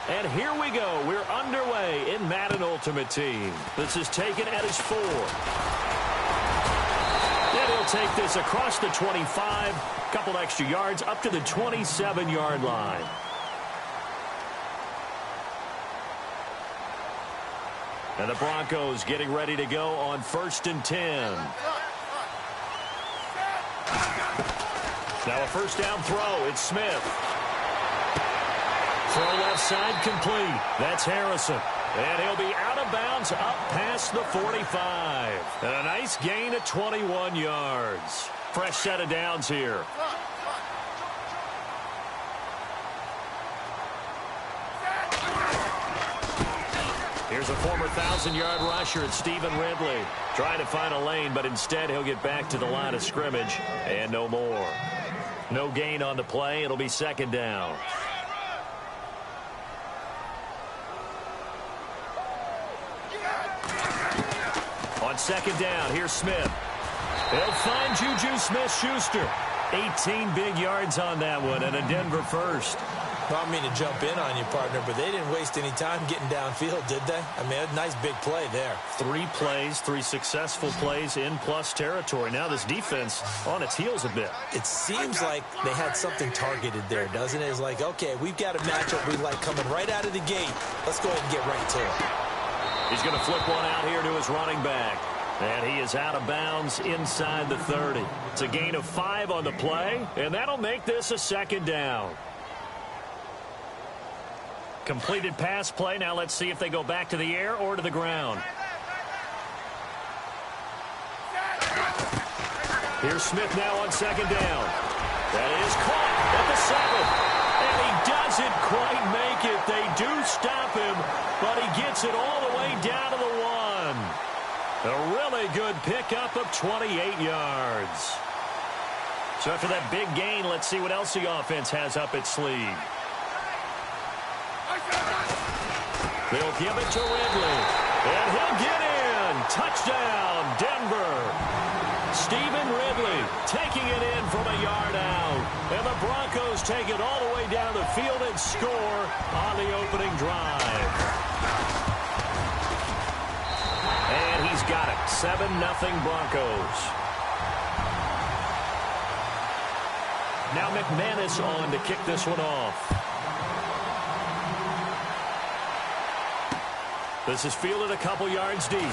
And here we go. We're underway in Madden Ultimate Team. This is taken at his 4. And he'll take this across the 25, couple extra yards up to the 27-yard line. And the Broncos getting ready to go on 1st and 10. Now a first down throw. It's Smith. Throw left side complete. That's Harrison. And he'll be out of bounds up past the 45. And a nice gain of 21 yards. Fresh set of downs here. Here's a former 1,000-yard rusher, it's Stephen Ridley. Trying to find a lane, but instead he'll get back to the line of scrimmage. And no more. No gain on the play. It'll be 2nd down. On 2nd down, here's Smith. He'll find Juju Smith-Schuster. 18 big yards on that one, and a Denver first. Well, I mean to jump in on you, partner, but they didn't waste any time getting downfield, did they? I mean, a nice big play there. 3 plays, 3 successful plays in plus territory. Now this defense on its heels a bit. It seems like they had something targeted there, doesn't it? It's like, okay, we've got a matchup we like coming right out of the gate. Let's go ahead and get right to it. He's going to flip one out here to his running back. And he is out of bounds inside the 30. It's a gain of 5 on the play, and that'll make this a 2nd down. Completed pass play. Now let's see if they go back to the air or to the ground. Here's Smith now on 2nd down. That is caught at the 7. And he doesn't quite make it. They do stop him, but he gets it all the way down to the 1. A really good pickup of 28 yards. So after that big gain, let's see what else the offense has up its sleeve. They'll give it to Ridley. And he'll get in. Touchdown, Denver. Stephen Ridley taking it in from a yard out. And the Broncos take it all the way down the field and score on the opening drive. And he's got it. 7-0 Broncos. Now McManus on to kick this one off. This is fielded a couple yards deep. And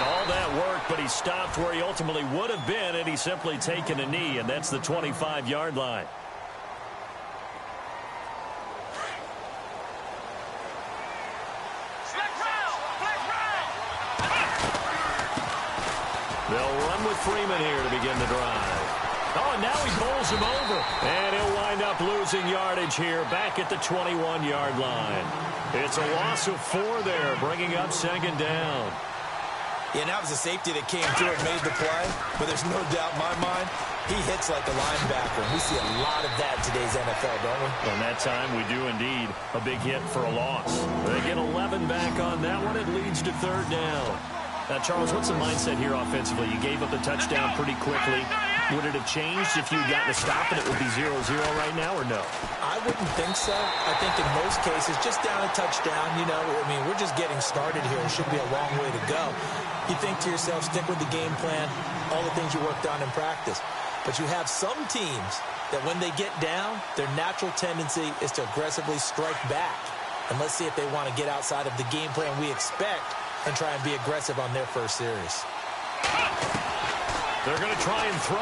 all that work, but he stopped where he ultimately would have been, and he's simply taken a knee, and that's the 25-yard line. They'll run with Freeman here to begin the drive. Oh, and now he bowls him over. And he'll wind up losing yardage here back at the 21-yard line. It's a loss of 4 there, bringing up 2nd down. Yeah, and that was a safety that came through and made the play. But there's no doubt in my mind, he hits like a linebacker. We see a lot of that in today's NFL, don't we? On that time, we do indeed. A big hit for a loss. They get 11 back on that one. It leads to 3rd down. Now, Charles, what's the mindset here offensively? You gave up the touchdown pretty quickly. Would it have changed if you had gotten a stop and it would be 0-0 right now, or no? I wouldn't think so. I think in most cases, just down a touchdown, you know, I mean, we're just getting started here. It should be a long way to go. You think to yourself, stick with the game plan, all the things you worked on in practice. But you have some teams that when they get down, their natural tendency is to aggressively strike back. And let's see if they want to get outside of the game plan we expect and try and be aggressive on their first series. They're going to try and throw.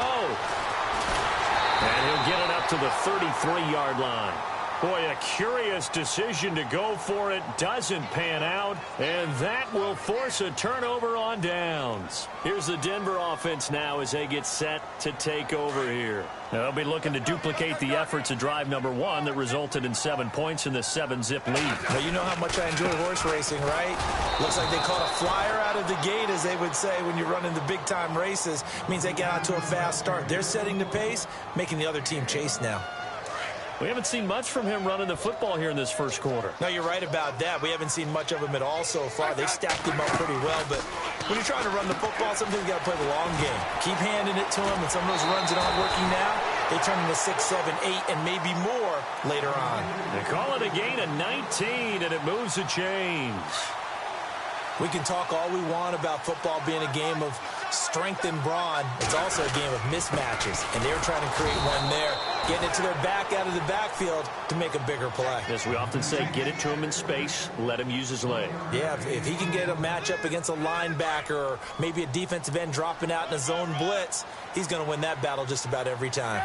And he'll get it up to the 33-yard line. Boy, a curious decision to go for it. Doesn't pan out. And that will force a turnover on downs. Here's the Denver offense now as they get set to take over here. They'll be looking to duplicate the efforts of drive number 1 that resulted in 7 points in the 7-zip lead. Well, you know how much I enjoy horse racing, right? Looks like they caught a flyer out of the gate, as they would say when you're running the big-time races. Means they get out to a fast start. They're setting the pace, making the other team chase now. We haven't seen much from him running the football here in this first quarter. No, you're right about that. We haven't seen much of him at all so far. They've stacked him up pretty well, but when you're trying to run the football, sometimes you got to play the long game. Keep handing it to him, and some of those runs that aren't working now, they turn into 6, 7, 8, and maybe more later on. They call it a gain of 19, and it moves the chains. We can talk all we want about football being a game of strength and brawn. It's also a game of mismatches, and they're trying to create one there, getting it to their back out of the backfield to make a bigger play. As we often say, get it to him in space, let him use his leg. Yeah, if he can get a matchup against a linebacker or maybe a defensive end dropping out in a zone blitz, he's going to win that battle just about every time.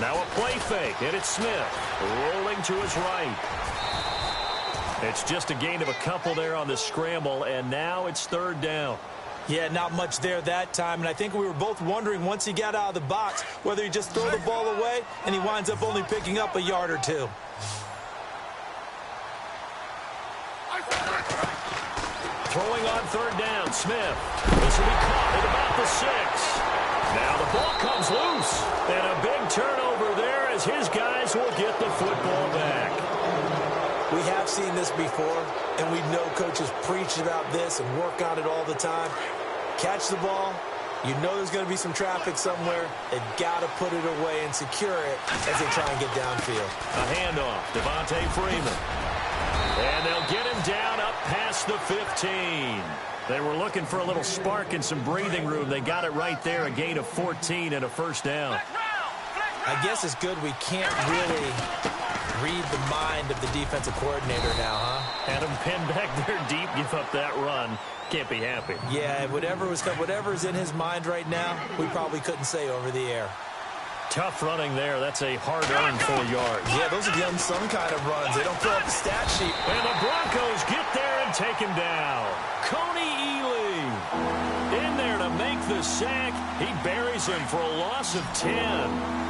Now a play fake, and it's Smith rolling to his right. It's just a gain of a couple there on the scramble, and now it's third down. Yeah, not much there that time, and I think we were both wondering once he got out of the box whether he just throw the ball away and he winds up only picking up a yard or two. Throwing on third down, Smith. This will be caught at about the 6. Now the ball comes loose, and a big turnover there as his guys will get the football back. We have seen this before, and we know coaches preach about this and work on it all the time. Catch the ball. You know there's going to be some traffic somewhere. They've got to put it away and secure it as they try and get downfield. A handoff, Devontae Freeman. And they'll get him down up past the 15. They were looking for a little spark and some breathing room. They got it right there, a gain of 14 and a first down. I guess it's good we can't really read the mind of the defensive coordinator now, huh? Had him pinned back there deep, give up that run. Can't be happy. Yeah, whatever's in his mind right now, we probably couldn't say over the air. Tough running there. That's a hard-earned 4 yards. Yeah, those are the unsung kind of runs. They don't fill up the stat sheet. And the Broncos get there and take him down. Coney Ely in there to make the sack. He buries him for a loss of 10.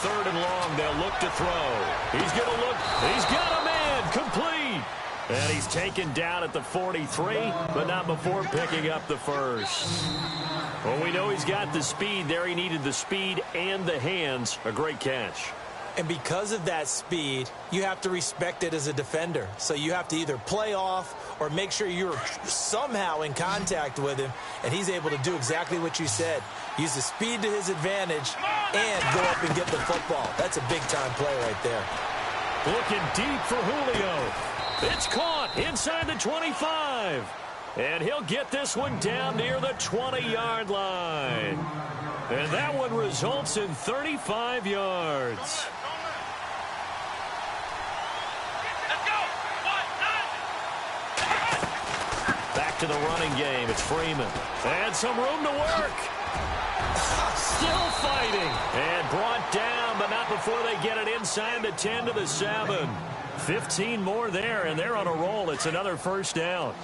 Third and long, they'll look to throw. He's going to look. He's got a man. Complete. And he's taken down at the 43, but not before picking up the first. Well, we know he's got the speed there. He needed the speed and the hands. A great catch. And because of that speed, you have to respect it as a defender. So you have to either play off or make sure you're somehow in contact with him, and he's able to do exactly what you said. Use the speed to his advantage and go up and get the football. That's a big-time play right there. Looking deep for Julio. It's caught inside the 25. And he'll get this one down near the 20-yard line. And that one results in 35 yards. Back to the running game. It's Freeman. And some room to work. Still fighting. And brought down, but not before they get it inside the 10 to the 7. 15 more there, and they're on a roll. It's another first down.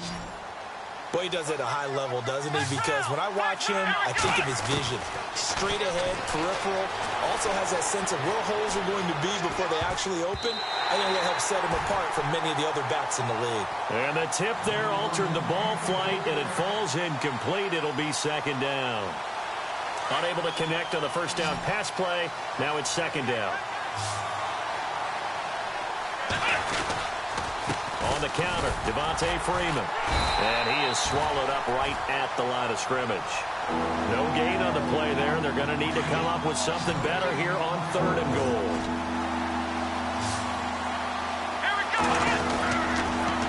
Boy, he does it at a high level, doesn't he? Because when I watch him, I think of his vision. Straight ahead, peripheral. Also has that sense of where holes are going to be before they actually open. I think that helps set him apart from many of the other backs in the league. And the tip there altered the ball flight, and it falls incomplete. It'll be second down. Unable to connect on the first down pass play. Now it's second down. On the counter, Devontae Freeman. And he is swallowed up right at the line of scrimmage. No gain on the play there. They're going to need to come up with something better here on third and goal.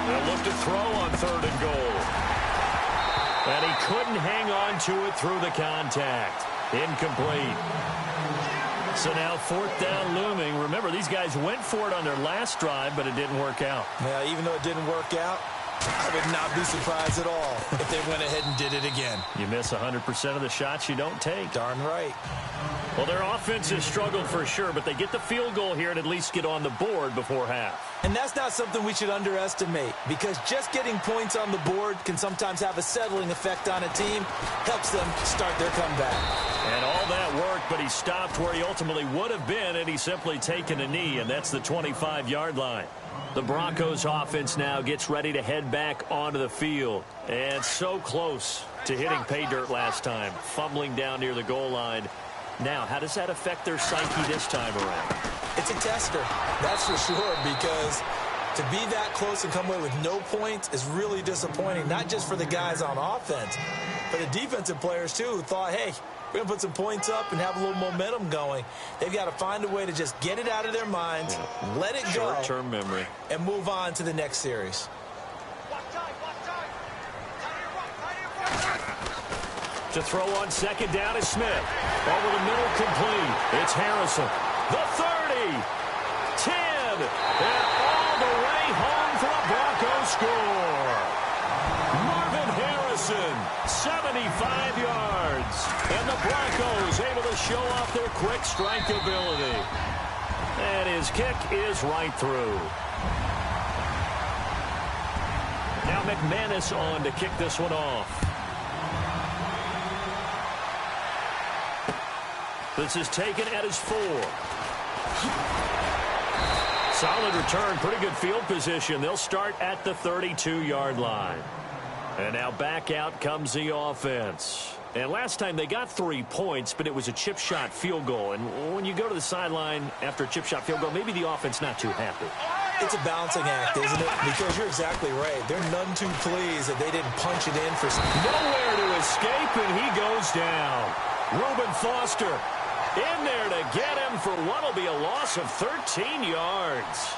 They'll look to throw on third and goal. And he couldn't hang on to it through the contact. Incomplete. So now fourth down looming. Remember, these guys went for it on their last drive, but it didn't work out. Yeah, even though it didn't work out, I would not be surprised at all if they went ahead and did it again. You miss 100% of the shots you don't take. Darn right. Well, their offense has struggled for sure, but they get the field goal here and at least get on the board before half. And that's not something we should underestimate, because just getting points on the board can sometimes have a settling effect on a team. Helps them start their comeback. And all that worked, but he stopped where he ultimately would have been, and he's simply taken a knee, and that's the 25-yard line. The Broncos offense now gets ready to head back onto the field. And so close to hitting pay dirt last time, fumbling down near the goal line. Now, how does that affect their psyche this time around? It's a tester, that's for sure, because to be that close and come away with no points is really disappointing, not just for the guys on offense, but the defensive players, too, who thought, hey, we're going to put some points up and have a little momentum going. They've got to find a way to just get it out of their minds, let it go, short-term memory, and move on to the next series. To throw on second down is Smith. Over the middle, complete. It's Harrison. The 30, 10, and all the way home for a Broncos score. Marvin Harrison, 75 yards. And the Broncos able to show off their quick strike ability. And his kick is right through. Now McManus on to kick this one off. This is taken at his 4. Solid return, pretty good field position. They'll start at the 32-yard line. And now back out comes the offense. And last time they got 3 points, but it was a chip shot field goal. And when you go to the sideline after a chip shot field goal, maybe the offense not too happy. It's a balancing act, isn't it? Because you're exactly right. They're none too pleased that they didn't punch it in for nowhere to escape, and he goes down. Reuben Foster in there to get him for what will be a loss of 13 yards.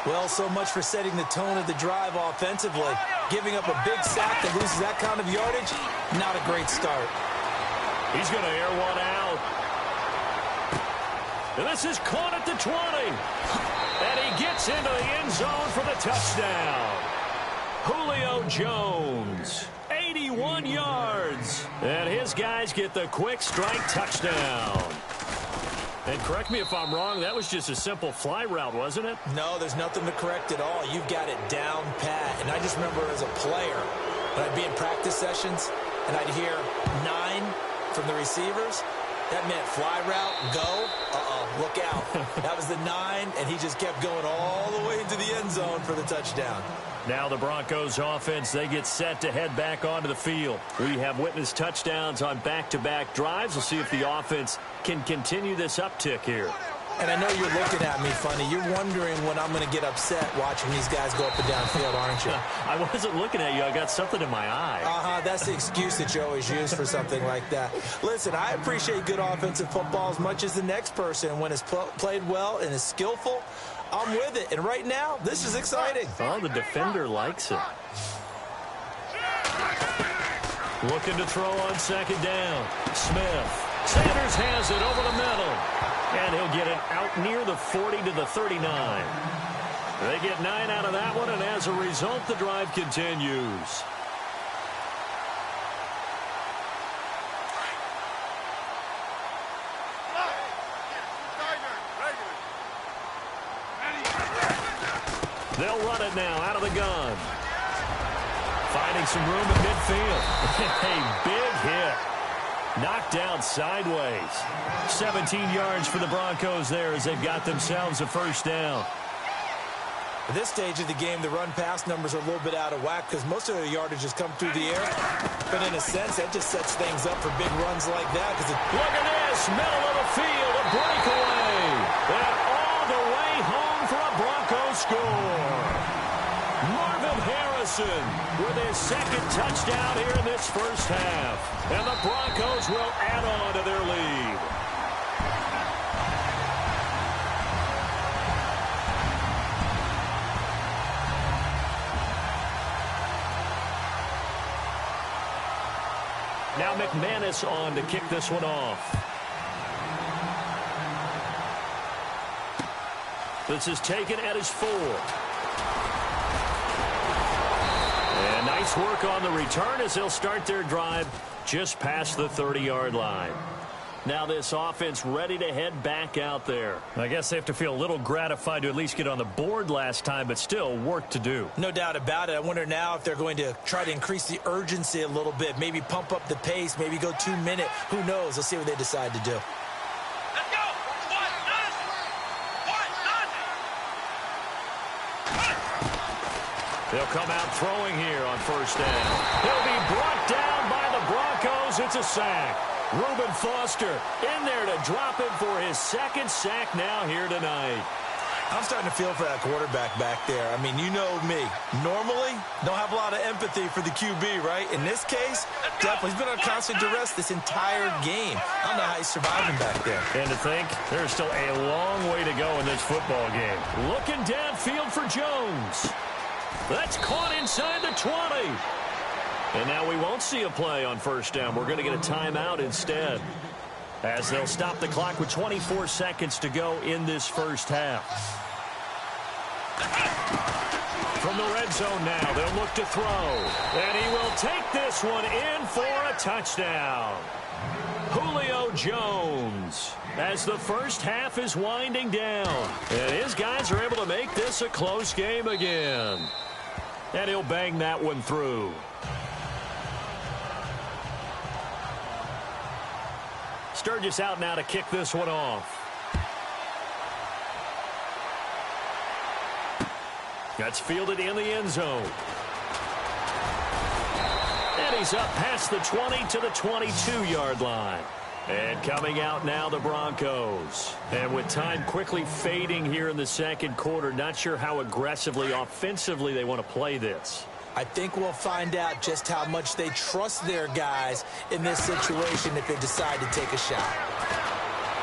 Well, so much for setting the tone of the drive offensively. Giving up a big sack that loses that kind of yardage, not a great start. He's going to air one out. And this is caught at the 20. And he gets into the end zone for the touchdown. Julio Jones, 81 yards. And his guys get the quick strike touchdown. And correct me if I'm wrong, that was just a simple fly route, wasn't it? No, there's nothing to correct at all. You've got it down pat. And I just remember as a player, when I'd be in practice sessions, and I'd hear 9 from the receivers, that meant fly route, go, look out. That was the 9, and he just kept going all the way into the end zone for the touchdown. Now the Broncos offense, they get set to head back onto the field. We have witnessed touchdowns on back-to-back drives. We'll see if the offense can continue this uptick here. And I know you're looking at me funny. You're wondering when I'm going to get upset watching these guys go up and down field, aren't you? I wasn't looking at you. I got something in my eye. That's the excuse that you always use for something like that. Listen, I appreciate good offensive football as much as the next person. When it's played well and is skillful, I'm with it. And right now, this is exciting. Oh, the defender likes it. Looking to throw on second down. Smith. Sanders has it over the middle. And he'll get it out near the 40 to the 39. They get 9 out of that one, and as a result, the drive continues. They'll run it now out of the gun. Finding some room in midfield. A big hit. Knocked down sideways. 17 yards for the Broncos there as they've got themselves a first down. At this stage of the game, the run-pass numbers are a little bit out of whack because most of the yardage has come through the air. But in a sense, that just sets things up for big runs like that. Look at this, middle of the field, a breakaway. And all the way home for a Broncos score. Marvin Harrison with his second touchdown here in this first half. And the Broncos will add on to their lead. Now McManus on to kick this one off. This is taken at his 4. And nice work on the return as they'll start their drive just past the 30-yard line. Now this offense ready to head back out there. I guess they have to feel a little gratified to at least get on the board last time, but still work to do. No doubt about it. I wonder now if they're going to try to increase the urgency a little bit, maybe pump up the pace, maybe go 2-minute. Who knows? Let's see what they decide to do. Let's go. They'll come out throwing here on first down. He'll be brought down by the Broncos. It's a sack. Reuben Foster in there to drop him for his second sack now here tonight. I'm starting to feel for that quarterback back there. I mean, you know me. Normally, don't have a lot of empathy for the QB, right? In this case, definitely. He's been on constant duress this entire game. I don't know how he's surviving back there. And to think, there's still a long way to go in this football game. Looking downfield for Jones. That's caught inside the 20. And now we won't see a play on first down. We're going to get a timeout instead, as they'll stop the clock with 24 seconds to go in this first half. From the red zone now, they'll look to throw. And he will take this one in for a touchdown. Julio Jones, as the first half is winding down. And his guys are able to make this a close game again. And he'll bang that one through. Sturgis out now to kick this one off. That's fielded in the end zone. And he's up past the 20 to the 22-yard line. And coming out now, the Broncos. And with time quickly fading here in the second quarter, not sure how aggressively, offensively they want to play this. I think we'll find out just how much they trust their guys in this situation if they decide to take a shot.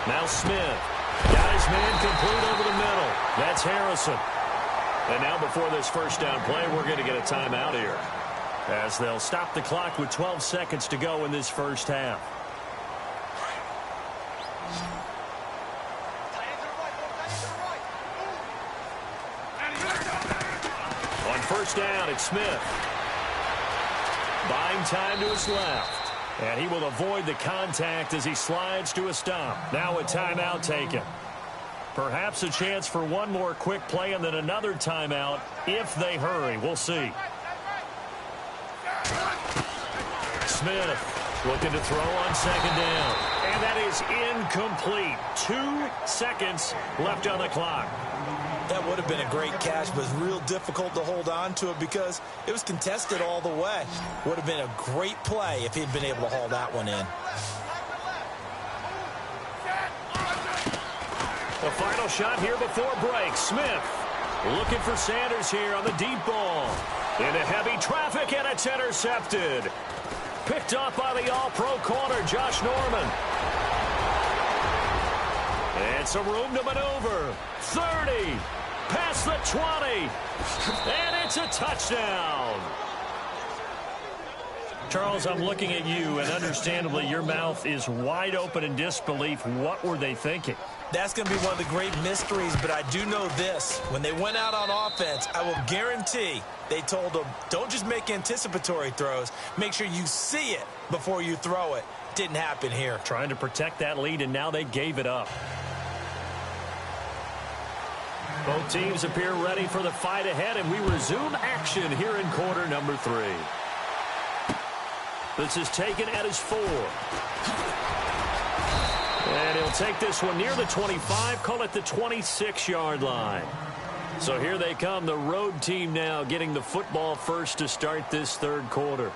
Now Smith. Got his man complete over the middle. That's Harrison. And now before this first down play, we're going to get a timeout here, as they'll stop the clock with 12 seconds to go in this first half. On first down, it's Smith. Buying time to his left. And he will avoid the contact as he slides to a stop. Now a timeout taken. Perhaps a chance for one more quick play and then another timeout if they hurry. We'll see. Smith looking to throw on second down. And that is incomplete. 2 seconds left on the clock. That would have been a great catch, but it's real difficult to hold on to it because it was contested all the way. Would have been a great play if he'd been able to haul that one in. The final shot here before break. Smith looking for Sanders here on the deep ball. Into heavy traffic, and it's intercepted. Picked off by the all-pro corner, Josh Norman. And some room to maneuver. 30. Past the 20. And it's a touchdown. Charles, I'm looking at you, and understandably your mouth is wide open in disbelief. What were they thinking? That's going to be one of the great mysteries, but I do know this. When they went out on offense, I will guarantee they told them, don't just make anticipatory throws. Make sure you see it before you throw it. Didn't happen here. Trying to protect that lead, and now they gave it up. Both teams appear ready for the fight ahead, and we resume action here in quarter number 3. This is taken at his 4. And he'll take this one near the 25, call it the 26-yard line. So here they come, the road team now getting the football first to start this third quarter.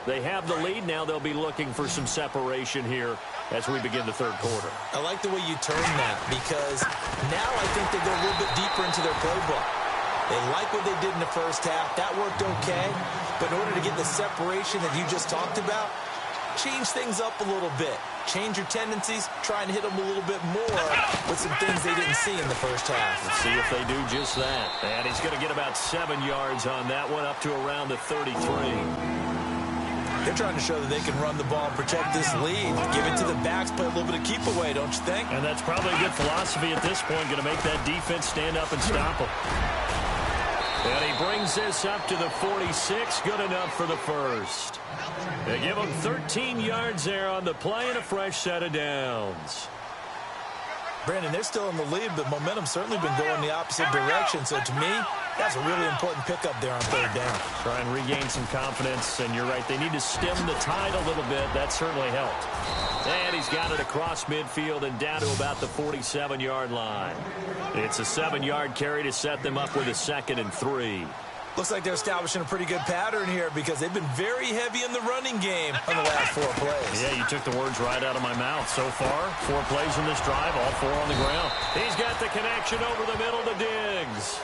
They have the lead. Now they'll be looking for some separation here as we begin the third quarter. I like the way you turn that, because now I think they go a little bit deeper into their playbook. They like what they did in the first half. That worked okay. But in order to get the separation that you just talked about, change things up a little bit. Change your tendencies. Try and hit them a little bit more with some things they didn't see in the first half. Let's see if they do just that. And he's going to get about 7 yards on that one, up to around the 33. They're trying to show that they can run the ball and protect this lead. Give it to the backs, play a little bit of keep away, don't you think? And that's probably a good philosophy at this point, going to make that defense stand up and stop them. And he brings this up to the 46, good enough for the first. They give him 13 yards there on the play and a fresh set of downs. Brandon, they're still in the lead, but momentum's certainly been going the opposite direction. So to me, that's a really important pickup there on third down. Try and regain some confidence, and you're right, they need to stem the tide a little bit. That certainly helped. And he's got it across midfield and down to about the 47-yard line. It's a 7-yard carry to set them up with a 2nd and 3. Looks like they're establishing a pretty good pattern here because they've been very heavy in the running game on the last 4 plays. Yeah, you took the words right out of my mouth. So far, 4 plays in this drive, all 4 on the ground. He's got the connection over the middle to Diggs.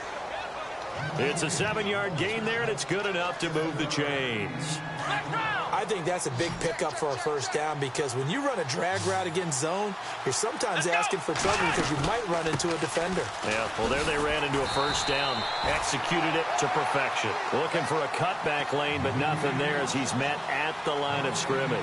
It's a 7-yard gain there, and it's good enough to move the chains. I think that's a big pickup for a first down because when you run a drag route against zone, you're sometimes asking for trouble because you might run into a defender. Yeah, well, there they ran into a first down. Executed it to perfection. Looking for a cutback lane, but nothing there as he's met at the line of scrimmage.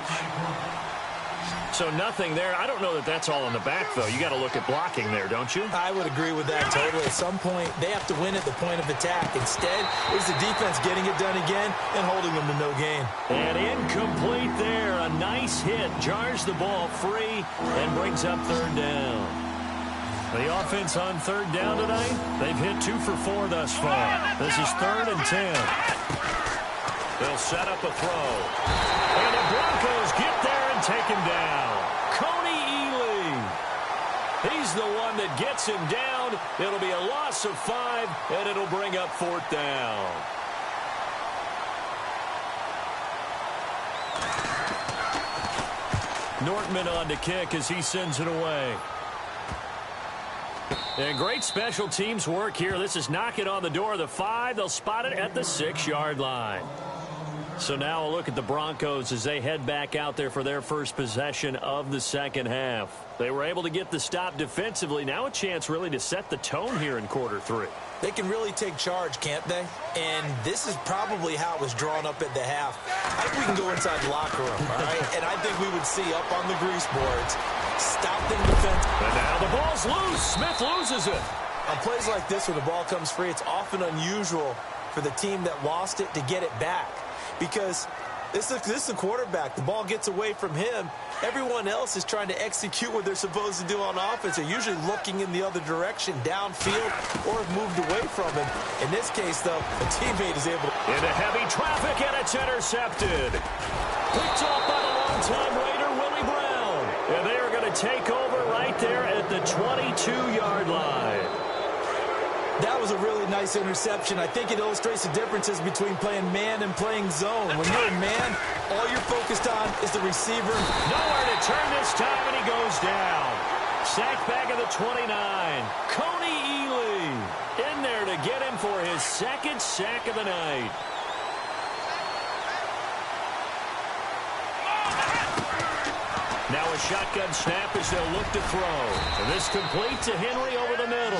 So nothing there. I don't know that that's all in the back, though. You got to look at blocking there, don't you? I would agree with that totally. At some point, they have to win at the point of attack. Instead, it was the defense getting it done again and holding them to no gain. And incomplete there. A nice hit. Jars the ball free and brings up 3rd down. The offense on 3rd down tonight, they've hit 2 for 4 thus far. This is 3rd and 10. They'll set up a throw. And the Broncos get there and take him down. He's the one that gets him down. It'll be a loss of 5, and it'll bring up 4th down. Nortman on to kick as he sends it away. And great special teams work here. This is knocking on the door of the 5. They'll spot it at the 6-yard line. So now a look at the Broncos as they head back out there for their first possession of the second half. They were able to get the stop defensively. Now a chance really to set the tone here in quarter 3. They can really take charge, can't they? And this is probably how it was drawn up at the half. I think we can go inside the locker room, all right? And I think we would see up on the grease boards, stop them defense. And now the ball's loose. Smith loses it. On plays like this where the ball comes free, it's often unusual for the team that lost it to get it back. Because this is the quarterback. The ball gets away from him. Everyone else is trying to execute what they're supposed to do on offense. They're usually looking in the other direction, downfield, or have moved away from him. In this case, though, a teammate is able to... Into heavy traffic, and it's intercepted. Picked off by the long-time Raider, Willie Brown. And they are going to take over right there at the 22-yard line. That was a really nice interception. I think it illustrates the differences between playing man and playing zone. When you're in man, all you're focused on is the receiver. Nowhere to turn this time, and he goes down. Sacked back at the 29. Coney Ely in there to get him for his 2nd sack of the night. Now a shotgun snap as they'll look to throw. And this complete to Henry over the middle.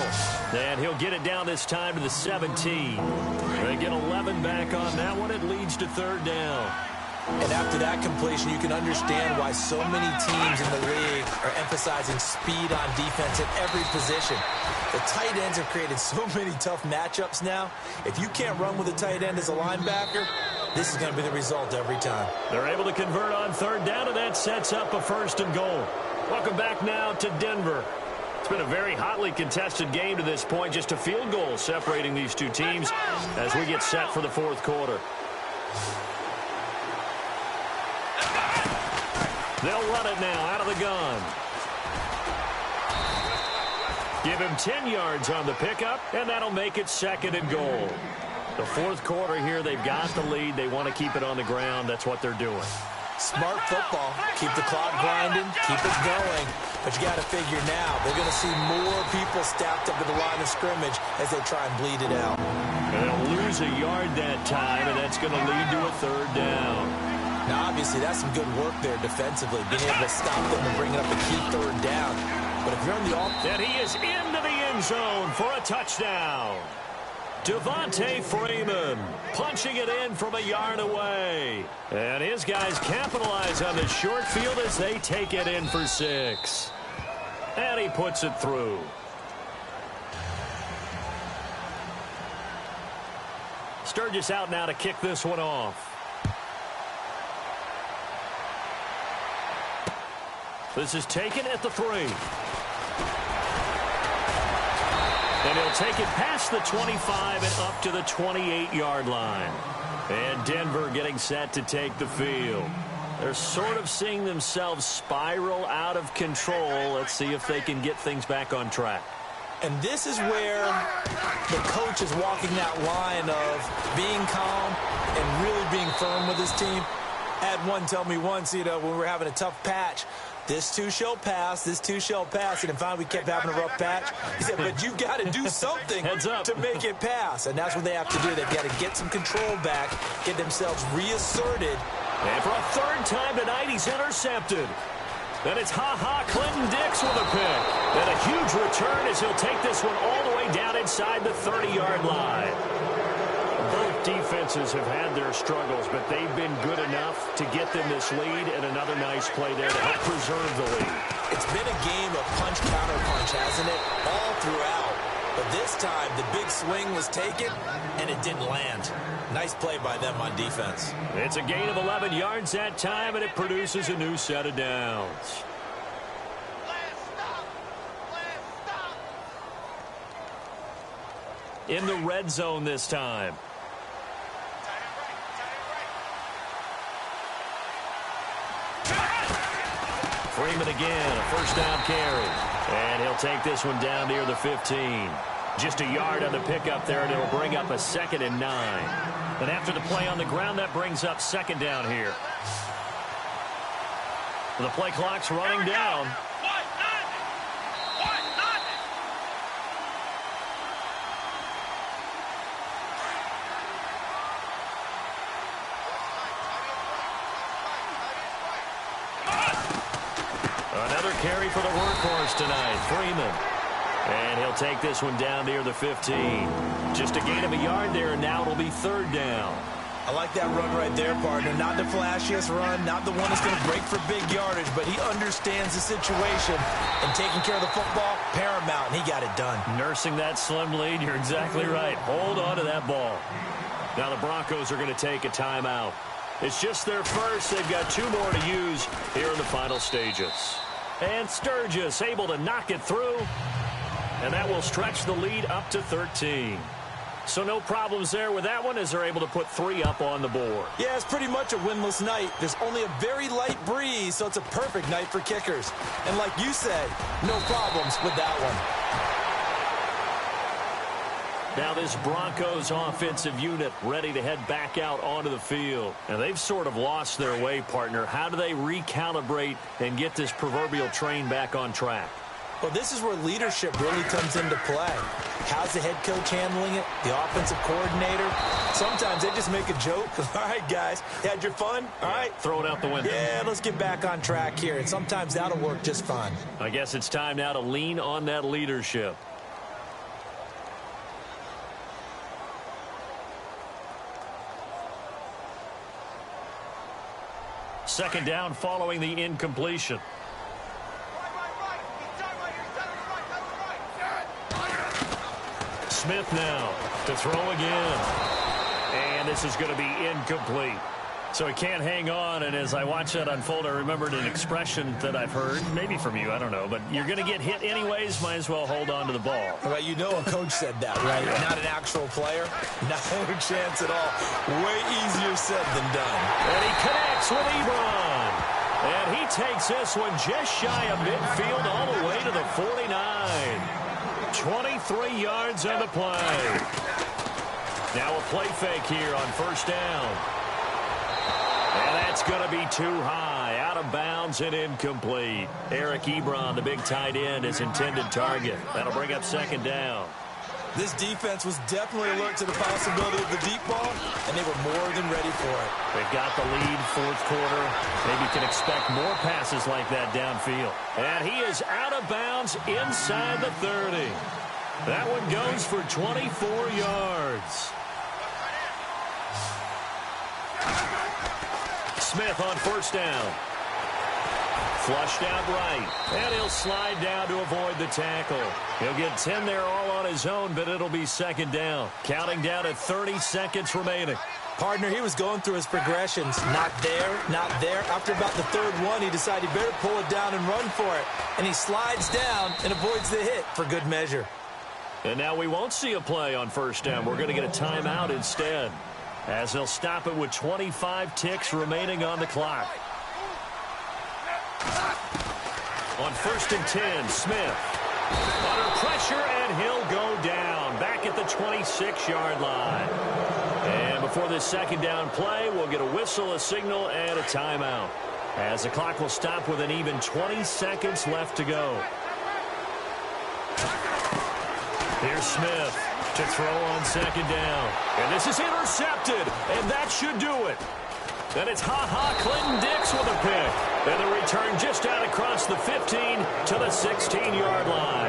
And he'll get it down this time to the 17. They get 11 back on that one. It leads to 3rd down. And after that completion, you can understand why so many teams in the league are emphasizing speed on defense at every position. The tight ends have created so many tough matchups now. If you can't run with a tight end as a linebacker, this is going to be the result every time. They're able to convert on 3rd down, and that sets up a 1st and goal. Welcome back now to Denver. It's been a very hotly contested game to this point. Just a field goal separating these two teams as we get set for the 4th quarter. They'll run it now out of the gun. Give him 10 yards on the pickup, and that'll make it 2nd and goal. The 4th quarter here, they've got the lead. They want to keep it on the ground. That's what they're doing. Smart football. Keep the clock grinding. Keep it going. But you got to figure now, they're going to see more people stacked up at the line of scrimmage as they try and bleed it out. And they'll lose a yard that time, and that's going to lead to a 3rd down. Now, obviously, that's some good work there defensively, being able to stop them and bring it up a key 3rd down. But if you're on the offense... And he is into the end zone for a touchdown. Devontae Freeman punching it in from a yard away. And his guys capitalize on the short field as they take it in for 6. And he puts it through. Sturgis out now to kick this one off. This is taken at the 3. And he'll take it past the 25 and up to the 28-yard line. And Denver getting set to take the field. They're sort of seeing themselves spiral out of control. Let's see if they can get things back on track. And this is where the coach is walking that line of being calm and really being firm with his team. I had one tell me once, when we were having a tough patch, this too shall pass, this too shall pass. And finally we kept having a rough patch. He said, but you got to do something to make it pass. And that's what they have to do. They've got to get some control back, get themselves reasserted. And for a third time tonight, he's intercepted. Then it's Clinton Dix with a pick. And a huge return as he'll take this one all the way down inside the 30-yard line. Both defenses have had their struggles, but they've been good enough to get them this lead, and another nice play there to help preserve the lead. It's been a game of punch, counter punch, hasn't it? All throughout. But this time, the big swing was taken, and it didn't land. Nice play by them on defense. It's a gain of 11 yards that time, and it produces a new set of downs. In the red zone this time. Freeman again, a first down carry. And he'll take this one down near the 15. Just a yard on the pickup there, and it'll bring up a 2nd and 9. And after the play on the ground, that brings up 2nd down here. The play clock's running down. Another carry for the workhorse tonight, Freeman. And he'll take this one down near the 15. Just a gain of a yard there, and now it'll be 3rd down. I like that run right there, partner. Not the flashiest run, not the one that's going to break for big yardage, but he understands the situation, and taking care of the football, paramount, and he got it done. Nursing that slim lead, you're exactly right. Hold on to that ball. Now the Broncos are going to take a timeout. It's just their first. They've got 2 more to use here in the final stages. And Sturgis able to knock it through. And that will stretch the lead up to 13. So no problems there with that one as they're able to put 3 up on the board. Yeah, it's pretty much a winless night. There's only a very light breeze, so it's a perfect night for kickers. And like you said, no problems with that one. Now this Broncos offensive unit ready to head back out onto the field. And they've sort of lost their way, partner. How do they recalibrate and get this proverbial train back on track? Well, this is where leadership really comes into play. How's the head coach handling it? The offensive coordinator? Sometimes they just make a joke. All right, guys, you had your fun? All right. Throw it out the window. Yeah, let's get back on track here. And sometimes that'll work just fine. I guess it's time now to lean on that leadership. Second down following the incompletion. Smith now to throw again. And this is going to be incomplete. So he can't hang on, and as I watch that unfold, I remembered an expression that I've heard, maybe from you, I don't know, but you're going to get hit anyways, might as well hold on to the ball. Well, you know a coach said that, right? Yeah. Not an actual player. No chance at all. Way easier said than done. And he connects with Ebron. And he takes this one just shy of midfield all the way to the 49. 23 yards on the play. Now a play fake here on first down. And that's going to be too high, out of bounds and incomplete. Eric Ebron, the big tight end, his intended target. That'll bring up second down. This defense was definitely alert to the possibility of the deep ball, and they were more than ready for it. They've got the lead, fourth quarter. Maybe you can expect more passes like that downfield. And he is out of bounds inside the 30. That one goes for 24 yards. Smith on first down. Flushed out right. And he'll slide down to avoid the tackle. He'll get 10 there all on his own, but it'll be second down. Counting down at 30 seconds remaining. Partner, he was going through his progressions. Not there, not there. After about the third one, he decided he better pull it down and run for it. And he slides down and avoids the hit for good measure. And now we won't see a play on first down. We're going to get a timeout instead, as they'll stop it with 25 ticks remaining on the clock. On 1st and 10, Smith. Under pressure, and he'll go down. Back at the 26-yard line. And before this second down play, we'll get a whistle, a signal, and a timeout. As the clock will stop with an even 20 seconds left to go. Here's Smith to throw on second down. And this is intercepted, and that should do it. Then it's Clinton Dix with a pick. And the return just out across the 15 to the 16-yard line.